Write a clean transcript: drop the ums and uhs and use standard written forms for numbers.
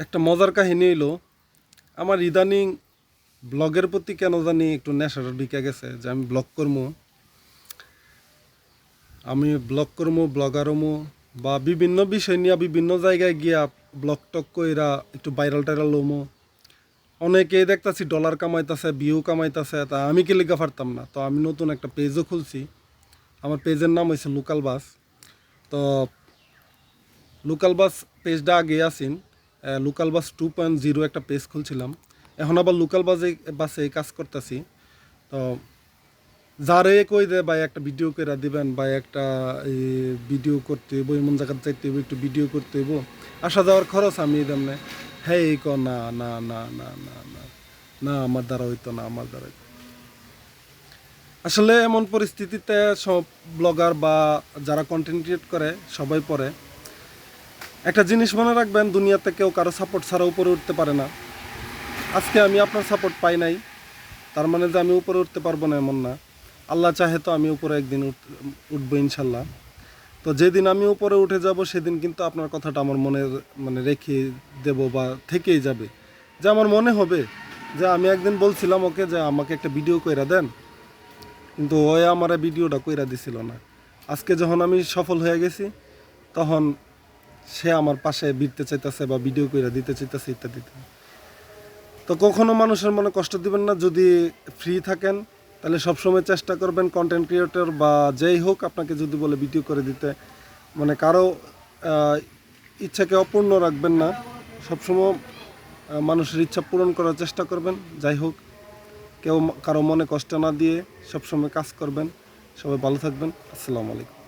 একটা মজার কাহিনী হইলো আমার ইদানিং ব্লগের প্রতি কেন জানি একটু নেশাটা ঢুকে গেছে যে আমি ব্লগ করবো ব্লগার হমো বা বিভিন্ন বিষয় নিয়ে বিভিন্ন জায়গায় গিয়া ব্লগ টক কইরা একটু ভাইরাল টাইরাল হমো। অনেকেই দেখতাছি ডলার কামাইতেছে, ভিউ কামাইতেছে, তা আমি কি লিখা পারতাম না। তো আমি নতুন একটা পেজও খুলছি। আমার পেজের নাম হয়েছে লোকাল বাস। তো লোকাল বাস পেজটা আগে আসিন, লোকাল বাস 2.0 একটা পেজ খুলছিলাম। এখন আবার লোকাল বাসে কাজ করতেছি। তো যারে কই দে ভাই একটা ভিডিও করে দিবেন, ভাই একটা ভিডিও করতে হইব, এমন জায়গাতে যাইতে হইব, একটু ভিডিও করতে হইব, আসা যাওয়ার খরচ আমি দেমনে। হ্যাঁ এই ক না না না না না না না, আমার দ্বারা হইতো না, আমার দ্বারা হইতো না। আসলে এমন পরিস্থিতিতে সব ব্লগার বা যারা কন্টেন্ট ক্রিয়েট করে সবাই পড়ে। একটা জিনিস মনে রাখবেন, দুনিয়াতে কেউ কারো সাপোর্ট ছাড়া উপরে উঠতে পারে না। আজকে আমি আপনার সাপোর্ট পাই নাই, তার মানে যে আমি উপরে উঠতে পারবো না এমন না। আল্লাহ চাহে তো আমি উপরে একদিন উঠবো ইনশাল্লাহ। তো যেদিন আমি উপরে উঠে যাব সেদিন কিন্তু আপনার কথাটা আমার মনে মানে রেখে দেব বা থেকেই যাবে। যে আমার মনে হবে যে আমি একদিন বলছিলাম ওকে যে আমাকে একটা ভিডিও কইরা দেন, কিন্তু ওই আমার ভিডিওটা কইরা দিছিল না। আজকে যখন আমি সফল হয়ে গেছি তখন সে আমার পাশে ভিড়তে চাইতেছে বা ভিডিও কইরা দিতে চাইতেছে ইত্যাদি ইত্যাদি। তো কখনো মানুষের মনে কষ্ট দিবেন না। যদি ফ্রি থাকেন তাহলে সবসময় চেষ্টা করবেন কন্টেন্ট ক্রিয়েটর বা যেই হোক আপনাকে যদি বলে ভিডিও করে দিতে, মানে কারো আহ, ইচ্ছাকে অপূর্ণ রাখবেন না। সবসময় মানুষের ইচ্ছা পূরণ করার চেষ্টা করবেন। যাই হোক, কেউ কারো মনে কষ্ট না দিয়ে সবসময় কাজ করবেন। সবাই ভালো থাকবেন। আসসালামু আলাইকুম।